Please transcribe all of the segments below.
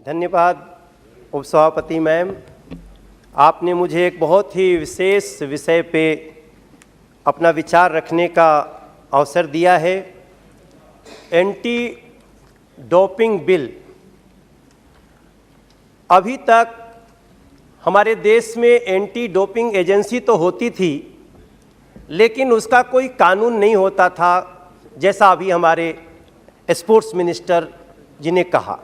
धन्यवाद उपसभापति मैम, आपने मुझे एक बहुत ही विशेष विषय पे अपना विचार रखने का अवसर दिया है। Anti doping bill. अभी तक हमारे देश में एंटी डोपिंग एजेंसी तो होती थी, लेकिन उसका कोई कानून नहीं होता था, जैसा अभी हमारे स्पोर्ट्स मिनिस्टर जी ने कहा।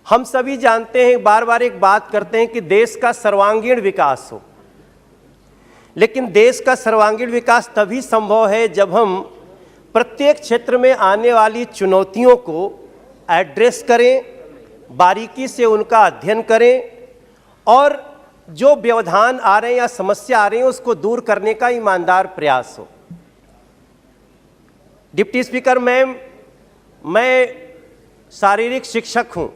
हम सभी जानते हैं, बार बार एक बात करते हैं कि देश का सर्वांगीण विकास हो, लेकिन देश का सर्वांगीण विकास तभी संभव है जब हम प्रत्येक क्षेत्र में आने वाली चुनौतियों को एड्रेस करें, बारीकी से उनका अध्ययन करें और जो व्यवधान आ रहे हैं या समस्या आ रही है उसको दूर करने का ईमानदार प्रयास हो। डिप्टी स्पीकर मैम, मैं शारीरिक शिक्षक हूँ।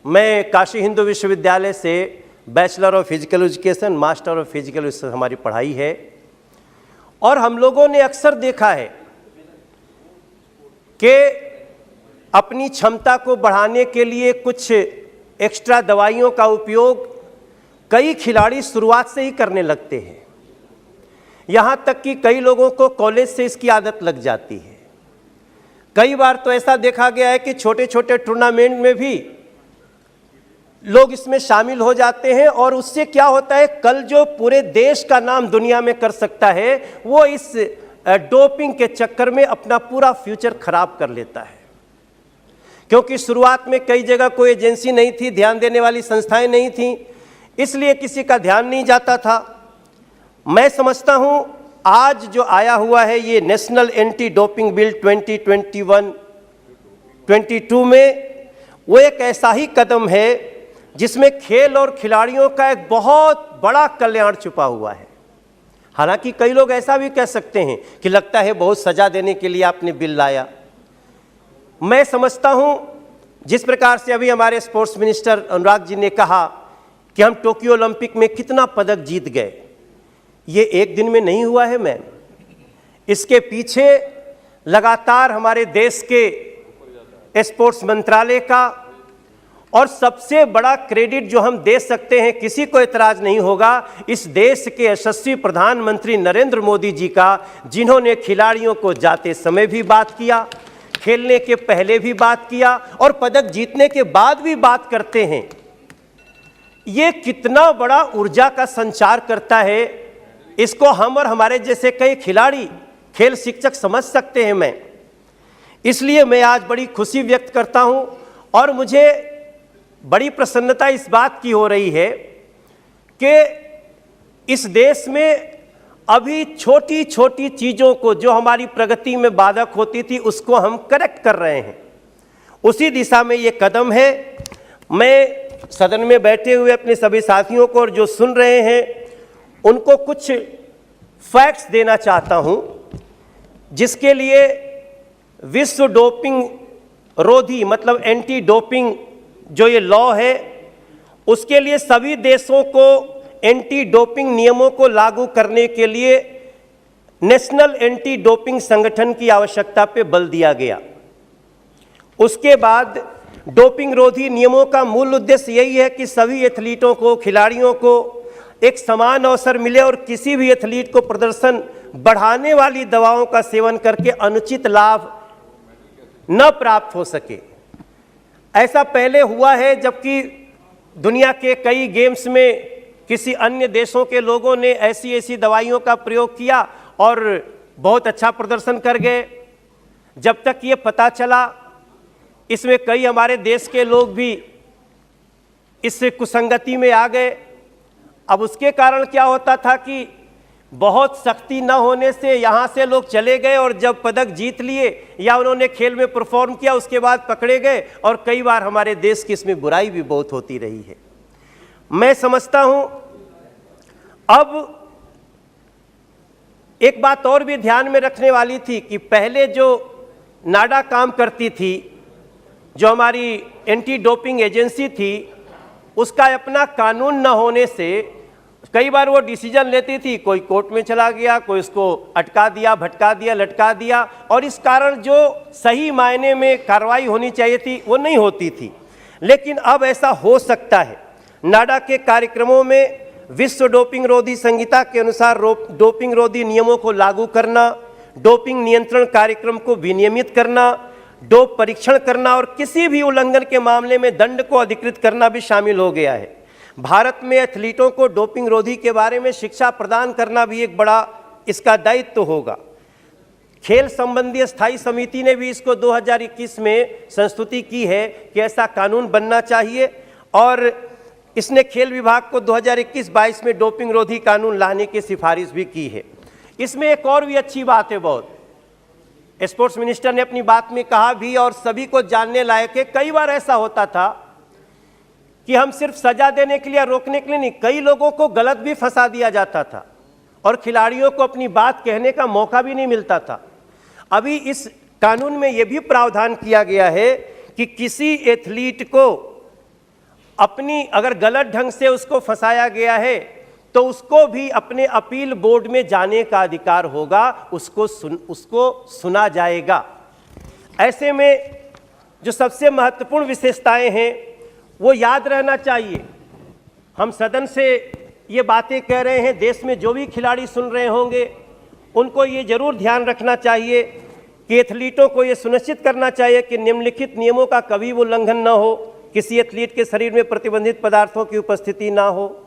मैं काशी हिंदू विश्वविद्यालय से bachelor of physical education, master of physical education हमारी पढ़ाई है। और हम लोगों ने अक्सर देखा है कि अपनी क्षमता को बढ़ाने के लिए कुछ एक्स्ट्रा दवाइयों का उपयोग कई खिलाड़ी शुरुआत से ही करने लगते हैं। यहाँ तक कि कई लोगों को कॉलेज से इसकी आदत लग जाती है। कई बार तो ऐसा देखा गया है कि छोटे छोटे टूर्नामेंट में भी लोग इसमें शामिल हो जाते हैं और उससे क्या होता है, कल जो पूरे देश का नाम दुनिया में कर सकता है वो इस डोपिंग के चक्कर में अपना पूरा फ्यूचर खराब कर लेता है। क्योंकि शुरुआत में कई जगह कोई एजेंसी नहीं थी, ध्यान देने वाली संस्थाएं नहीं थीं, इसलिए किसी का ध्यान नहीं जाता था। मैं समझता हूं आज जो आया हुआ है ये नेशनल एंटी डोपिंग बिल 2021-22 में, वो एक ऐसा ही कदम है जिसमें खेल और खिलाड़ियों का एक बहुत बड़ा कल्याण छुपा हुआ है। हालांकि कई लोग ऐसा भी कह सकते हैं कि लगता है बहुत सजा देने के लिए आपने बिल लाया। मैं समझता हूं जिस प्रकार से अभी हमारे स्पोर्ट्स मिनिस्टर अनुराग जी ने कहा कि हम टोक्यो ओलंपिक में कितना पदक जीत गए, ये एक दिन में नहीं हुआ है मैम। इसके पीछे लगातार हमारे देश के स्पोर्ट्स मंत्रालय का और सबसे बड़ा क्रेडिट जो हम दे सकते हैं, किसी को एतराज नहीं होगा, इस देश के यशस्वी प्रधानमंत्री नरेंद्र मोदी जी का, जिन्होंने खिलाड़ियों को जाते समय भी बात किया, खेलने के पहले भी बात किया और पदक जीतने के बाद भी बात करते हैं। ये कितना बड़ा ऊर्जा का संचार करता है, इसको हम और हमारे जैसे कई खिलाड़ी, खेल शिक्षक समझ सकते हैं। मैं इसलिए मैं आज बड़ी खुशी व्यक्त करता हूं और मुझे बड़ी प्रसन्नता इस बात की हो रही है कि इस देश में अभी छोटी छोटी चीज़ों को, जो हमारी प्रगति में बाधक होती थी, उसको हम करेक्ट कर रहे हैं। उसी दिशा में ये कदम है। मैं सदन में बैठे हुए अपने सभी साथियों को और जो सुन रहे हैं उनको कुछ फैक्ट्स देना चाहता हूं, जिसके लिए विश्व डोपिंग रोधी मतलब एंटी डोपिंग जो ये लॉ है, उसके लिए सभी देशों को एंटी डोपिंग नियमों को लागू करने के लिए नेशनल एंटी डोपिंग संगठन की आवश्यकता पे बल दिया गया। उसके बाद डोपिंग रोधी नियमों का मूल उद्देश्य यही है कि सभी एथलीटों को, खिलाड़ियों को एक समान अवसर मिले और किसी भी एथलीट को प्रदर्शन बढ़ाने वाली दवाओं का सेवन करके अनुचित लाभ न प्राप्त हो सके। ऐसा पहले हुआ है, जबकि दुनिया के कई गेम्स में किसी अन्य देशों के लोगों ने ऐसी ऐसी दवाइयों का प्रयोग किया और बहुत अच्छा प्रदर्शन कर गए। जब तक ये पता चला, इसमें कई हमारे देश के लोग भी इस कुसंगति में आ गए। अब उसके कारण क्या होता था कि बहुत सख्ती न होने से यहाँ से लोग चले गए और जब पदक जीत लिए या उन्होंने खेल में परफॉर्म किया, उसके बाद पकड़े गए और कई बार हमारे देश की इसमें बुराई भी बहुत होती रही है। मैं समझता हूँ अब एक बात और भी ध्यान में रखने वाली थी कि पहले जो नाडा काम करती थी, जो हमारी एंटी डोपिंग एजेंसी थी, उसका अपना कानून न होने से कई बार वो डिसीजन लेती थी, कोई कोर्ट में चला गया, कोई उसको अटका दिया, भटका दिया, लटका दिया, और इस कारण जो सही मायने में कार्रवाई होनी चाहिए थी वो नहीं होती थी। लेकिन अब ऐसा हो सकता है। नाडा के कार्यक्रमों में विश्व डोपिंग रोधी संहिता के अनुसार डोपिंग रोधी नियमों को लागू करना, डोपिंग नियंत्रण कार्यक्रम को विनियमित करना, डोप परीक्षण करना और किसी भी उल्लंघन के मामले में दंड को अधिकृत करना भी शामिल हो गया है। भारत में एथलीटों को डोपिंग रोधी के बारे में शिक्षा प्रदान करना भी एक बड़ा इसका दायित्व होगा। खेल संबंधी स्थायी समिति ने भी इसको 2021 में संस्तुति की है कि ऐसा कानून बनना चाहिए और इसने खेल विभाग को 2021-22 में डोपिंग रोधी कानून लाने की सिफारिश भी की है। इसमें एक और भी अच्छी बात है, बहुत स्पोर्ट्स मिनिस्टर ने अपनी बात में कहा भी और सभी को जानने लायक है। कई बार ऐसा होता था कि हम सिर्फ सजा देने के लिए, रोकने के लिए नहीं, कई लोगों को गलत भी फंसा दिया जाता था और खिलाड़ियों को अपनी बात कहने का मौका भी नहीं मिलता था। अभी इस कानून में यह भी प्रावधान किया गया है कि किसी एथलीट को अपनी अगर गलत ढंग से उसको फंसाया गया है तो उसको भी अपने अपील बोर्ड में जाने का अधिकार होगा, उसको सुना जाएगा। ऐसे में जो सबसे महत्वपूर्ण विशेषताएं हैं वो याद रहना चाहिए। हम सदन से ये बातें कह रहे हैं, देश में जो भी खिलाड़ी सुन रहे होंगे उनको ये जरूर ध्यान रखना चाहिए कि एथलीटों को ये सुनिश्चित करना चाहिए कि निम्नलिखित नियमों का कभी उल्लंघन न हो। किसी एथलीट के शरीर में प्रतिबंधित पदार्थों की उपस्थिति ना हो,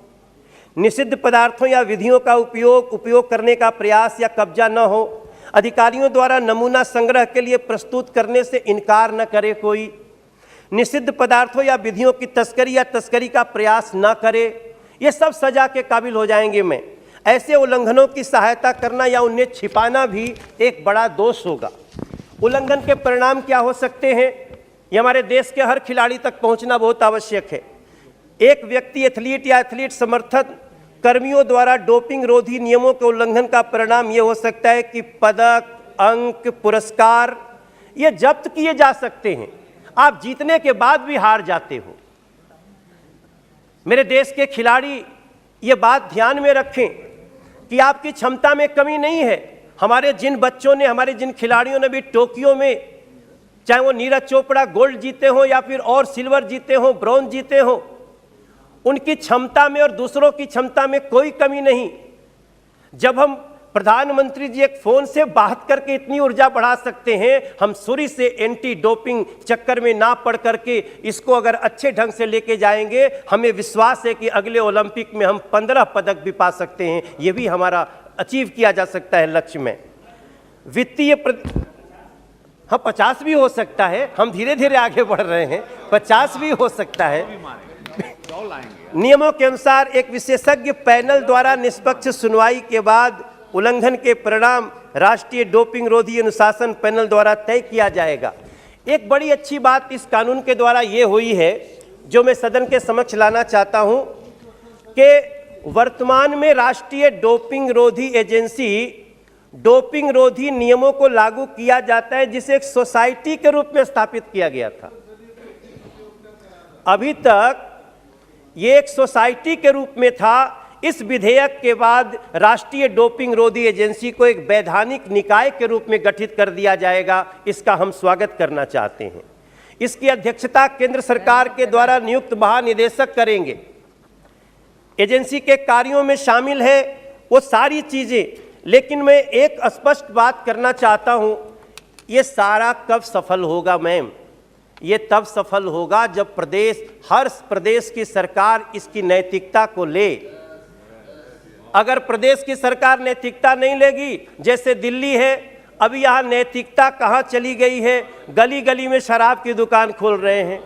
निषिद्ध पदार्थों या विधियों का उपयोग करने का प्रयास या कब्जा न हो, अधिकारियों द्वारा नमूना संग्रह के लिए प्रस्तुत करने से इनकार न करे कोई, निषिद्ध पदार्थों या विधियों की तस्करी या तस्करी का प्रयास न करे, ये सब सजा के काबिल हो जाएंगे। मैं ऐसे उल्लंघनों की सहायता करना या उन्हें छिपाना भी एक बड़ा दोष होगा। उल्लंघन के परिणाम क्या हो सकते हैं, ये हमारे देश के हर खिलाड़ी तक पहुंचना बहुत आवश्यक है। एक व्यक्ति एथलीट या एथलीट समर्थन कर्मियों द्वारा डोपिंग रोधी नियमों के उल्लंघन का परिणाम ये हो सकता है कि पदक, अंक, पुरस्कार ये जब्त किए जा सकते हैं। आप जीतने के बाद भी हार जाते हो। मेरे देश के खिलाड़ी ये बात ध्यान में रखें कि आपकी क्षमता में कमी नहीं है। हमारे जिन बच्चों ने, हमारे जिन खिलाड़ियों ने भी टोक्यो में, चाहे वो नीरज चोपड़ा गोल्ड जीते हो या फिर और सिल्वर जीते हो, ब्रॉन्ज जीते हो, उनकी क्षमता में और दूसरों की क्षमता में कोई कमी नहीं। जब हम प्रधानमंत्री जी एक फोन से बात करके इतनी ऊर्जा बढ़ा सकते हैं, हम शुरू से एंटी डोपिंग चक्कर में ना पड़ करके इसको अगर अच्छे ढंग से लेके जाएंगे, हमें विश्वास है कि अगले ओलंपिक में हम 15 पदक भी पा सकते हैं। ये भी हमारा अचीव किया जा सकता है लक्ष्य में। वित्तीय हाँ 50 भी हो सकता है, हम धीरे धीरे आगे बढ़ रहे हैं, 50 भी हो सकता है। नियमों के अनुसार एक विशेषज्ञ पैनल द्वारा निष्पक्ष सुनवाई के बाद उल्लंघन के परिणाम राष्ट्रीय डोपिंग रोधी अनुशासन पैनल द्वारा तय किया जाएगा। एक बड़ी अच्छी बात इस कानून के द्वारा ये हुई है, जो मैं सदन के समक्ष लाना चाहता हूं, कि वर्तमान में राष्ट्रीय डोपिंग रोधी एजेंसी डोपिंग रोधी नियमों को लागू किया जाता है, जिसे एक सोसाइटी के रूप में स्थापित किया गया था। अभी तक ये एक सोसाइटी के रूप में था। इस विधेयक के बाद राष्ट्रीय डोपिंग रोधी एजेंसी को एक वैधानिक निकाय के रूप में गठित कर दिया जाएगा। इसका हम स्वागत करना चाहते हैं। इसकी अध्यक्षता केंद्र सरकार के द्वारा नियुक्त महानिदेशक करेंगे। एजेंसी के कार्यों में शामिल है वो सारी चीजें, लेकिन मैं एक स्पष्ट बात करना चाहता हूं, ये सारा कब सफल होगा मैम? ये तब सफल होगा जब हर प्रदेश की सरकार इसकी नैतिकता को ले। अगर प्रदेश की सरकार नैतिकता नहीं लेगी, जैसे दिल्ली है, अभी यहाँ नैतिकता कहाँ चली गई है? गली गली में शराब की दुकान खोल रहे हैं।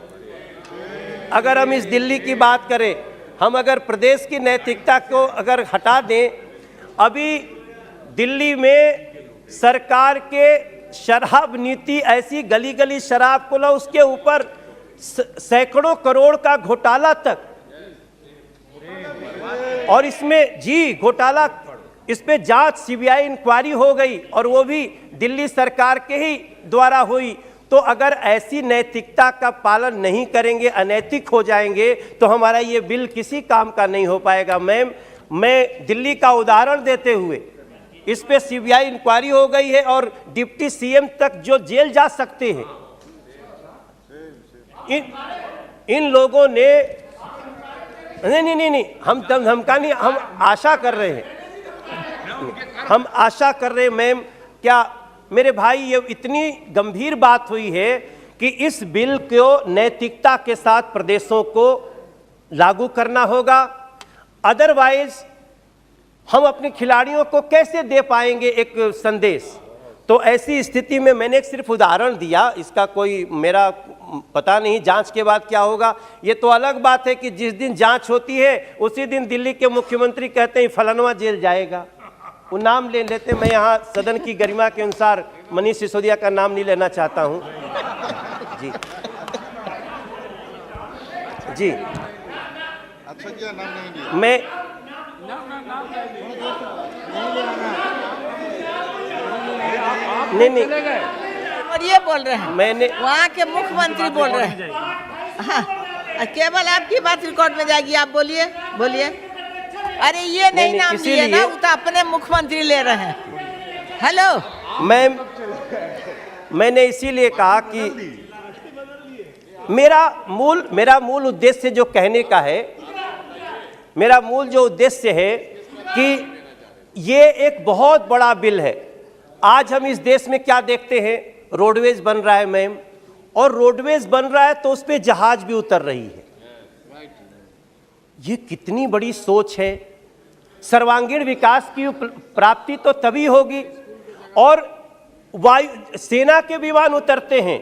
अगर हम इस दिल्ली की बात करें, हम अगर प्रदेश की नैतिकता को अगर हटा दें, अभी दिल्ली में सरकार के शराब नीति ऐसी, गली गली शराब खोला, उसके ऊपर सैकड़ों करोड़ का घोटाला तक, और इसमें जी घोटाला, इस पे जांच सीबीआई इंक्वायरी हो गई और वो भी दिल्ली सरकार के ही द्वारा हुई। तो अगर ऐसी नैतिकता का पालन नहीं करेंगे, अनैतिक हो जाएंगे, तो हमारा ये बिल किसी काम का नहीं हो पाएगा। मैम, मैं दिल्ली का उदाहरण देते हुए, इस पे सीबीआई इंक्वायरी हो गई है और डिप्टी सीएम तक जो जेल जा सकते हैं। इन लोगों ने नहीं, हम धमका नहीं, हम आशा कर रहे हैं, हम आशा कर रहे हैं मैम। क्या मेरे भाई, ये इतनी गंभीर बात हुई है कि इस बिल को नैतिकता के साथ प्रदेशों को लागू करना होगा, अदरवाइज हम अपने खिलाड़ियों को कैसे दे पाएंगे एक संदेश। तो ऐसी स्थिति में मैंने एक सिर्फ उदाहरण दिया, इसका कोई मेरा पता नहीं जांच के बाद क्या होगा। ये तो अलग बात है कि जिस दिन जांच होती है उसी दिन दिल्ली के मुख्यमंत्री कहते हैं फलानवा जेल जाएगा, वो नाम ले लेते। मैं यहाँ सदन की गरिमा के अनुसार मनीष सिसोदिया का नाम नहीं लेना चाहता हूँ। जी जी, अच्छा क्या नाम नहीं लिया? मैं नहीं, और ये बोल रहे हैं, मैंने वहाँ के मुख्यमंत्री बोल रहे हैं। हाँ, केवल आपकी बात रिकॉर्ड में जाएगी, आप बोलिए बोलिए। अरे ये नहीं नाम लिए ना, वो तो अपने मुख्यमंत्री ले रहे हैं। हेलो मैंने इसीलिए कहा कि मेरा मूल उद्देश्य जो कहने का है, मेरा मूल जो उद्देश्य है कि ये एक बहुत बड़ा बिल है। आज हम इस देश में क्या देखते हैं, रोडवेज बन रहा है मैम, और रोडवेज बन रहा है तो उस पे जहाज भी उतर रही है। ये कितनी बड़ी सोच है। सर्वांगीण विकास की प्राप्ति तो तभी होगी, और वायु सेना के विमान उतरते हैं,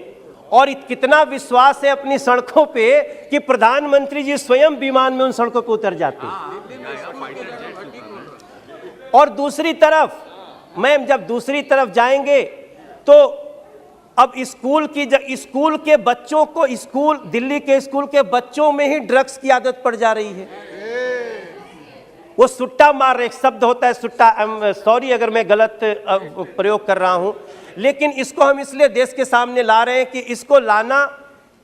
और कितना विश्वास है अपनी सड़कों पे कि प्रधानमंत्री जी स्वयं विमान में उन सड़कों पे उतर जाते हैं। और दूसरी तरफ मैम, जब दूसरी तरफ जाएंगे तो अब स्कूल के बच्चों को, दिल्ली के स्कूल के बच्चों में ही ड्रग्स की आदत पड़ जा रही है। वो सुट्टा मार, एक शब्द होता है सुट्टा, सॉरी अगर मैं गलत प्रयोग कर रहा हूं, लेकिन इसको हम इसलिए देश के सामने ला रहे हैं कि इसको लाना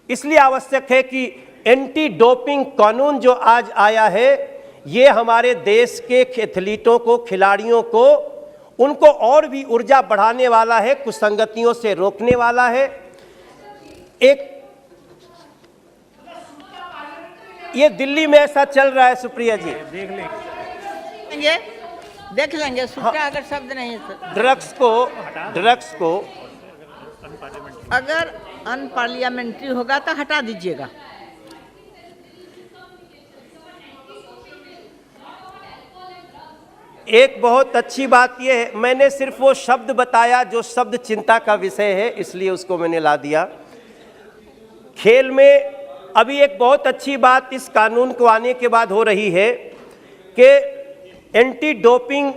इसलिए आवश्यक है कि एंटी डोपिंग कानून जो आज आया है, ये हमारे देश के एथलीटों को, खिलाड़ियों को, उनको और भी ऊर्जा बढ़ाने वाला है, कुसंगतियों से रोकने वाला है। ये दिल्ली में ऐसा चल रहा है सुप्रिया जी, देख लेंगे सुट्टा अगर शब्द नहीं है। ड्रग्स को अगर अनपार्लियामेंट्री होगा तो हटा दीजिएगा। एक बहुत अच्छी बात यह है, मैंने सिर्फ वो शब्द बताया जो शब्द चिंता का विषय है, इसलिए उसको मैंने ला दिया। खेल में अभी एक बहुत अच्छी बात इस कानून को आने के बाद हो रही है कि एंटी डोपिंग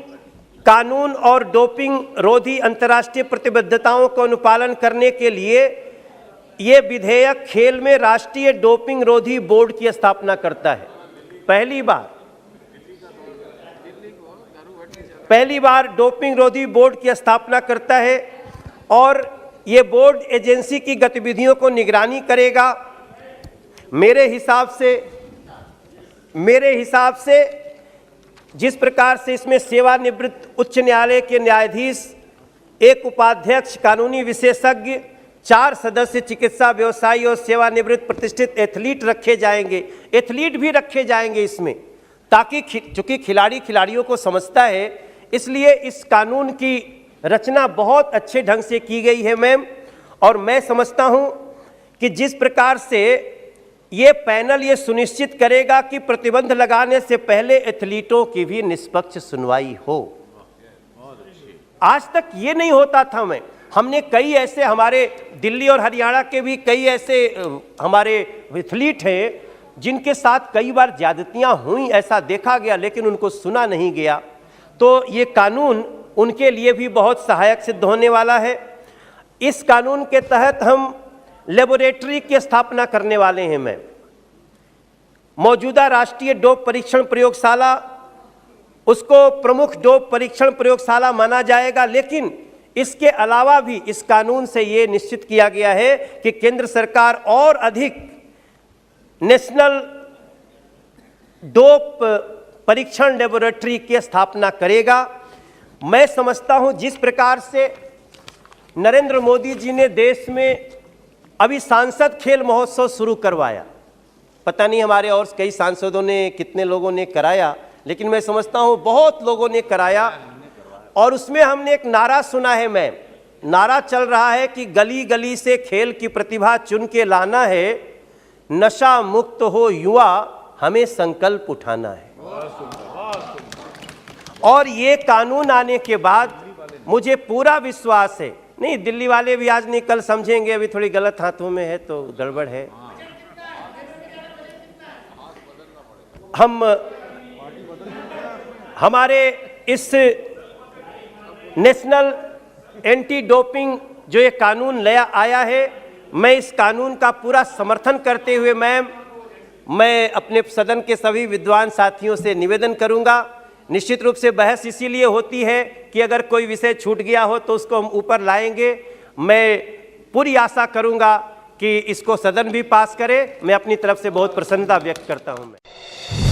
कानून और डोपिंग रोधी अंतर्राष्ट्रीय प्रतिबद्धताओं का अनुपालन करने के लिए ये विधेयक खेल में राष्ट्रीय डोपिंग रोधी बोर्ड की स्थापना करता है। पहली बार डोपिंग रोधी बोर्ड की स्थापना करता है, और ये बोर्ड एजेंसी की गतिविधियों को निगरानी करेगा। मेरे हिसाब से जिस प्रकार से इसमें सेवानिवृत्त उच्च न्यायालय के न्यायाधीश, एक उपाध्यक्ष कानूनी विशेषज्ञ, 4 सदस्य चिकित्सा व्यवसायी और सेवानिवृत्त प्रतिष्ठित एथलीट रखे जाएंगे, एथलीट भी रखे जाएंगे इसमें, ताकि चूंकि खिलाड़ियों को समझता है, इसलिए इस कानून की रचना बहुत अच्छे ढंग से की गई है मैम। और मैं समझता हूं कि जिस प्रकार से ये पैनल ये सुनिश्चित करेगा कि प्रतिबंध लगाने से पहले एथलीटों की भी निष्पक्ष सुनवाई हो। आज तक ये नहीं होता था मैम। हमने कई ऐसे, हमारे दिल्ली और हरियाणा के भी कई ऐसे हमारे एथलीट हैं जिनके साथ कई बार ज्यादतियां हुई, ऐसा देखा गया, लेकिन उनको सुना नहीं गया। तो ये कानून उनके लिए भी बहुत सहायक सिद्ध होने वाला है। इस कानून के तहत हम लेबोरेटरी की स्थापना करने वाले हैं मैम। मौजूदा राष्ट्रीय डोप परीक्षण प्रयोगशाला, उसको प्रमुख डोप परीक्षण प्रयोगशाला माना जाएगा, लेकिन इसके अलावा भी इस कानून से ये निश्चित किया गया है कि केंद्र सरकार और अधिक नेशनल डोप परीक्षण लेबोरेटरी की स्थापना करेगा। मैं समझता हूं जिस प्रकार से नरेंद्र मोदी जी ने देश में अभी सांसद खेल महोत्सव शुरू करवाया, पता नहीं हमारे और कई सांसदों ने, कितने लोगों ने कराया, लेकिन मैं समझता हूँ बहुत लोगों ने कराया। और उसमें हमने एक नारा सुना है, नारा चल रहा है कि गली गली से खेल की प्रतिभा चुन के लाना है, नशा मुक्त हो युवा हमें संकल्प उठाना है। और ये कानून आने के बाद मुझे पूरा विश्वास है, नहीं दिल्ली वाले भी आज नहीं कल समझेंगे, अभी थोड़ी गलत हाथों में है तो गड़बड़ है। हमारे इस नेशनल एंटी डोपिंग जो ये कानून नया आया है, मैं इस कानून का पूरा समर्थन करते हुए मैं अपने सदन के सभी विद्वान साथियों से निवेदन करूंगा। निश्चित रूप से बहस इसीलिए होती है कि अगर कोई विषय छूट गया हो तो उसको हम ऊपर लाएंगे। मैं पूरी आशा करूंगा कि इसको सदन भी पास करे। मैं अपनी तरफ से बहुत प्रसन्नता व्यक्त करता हूं।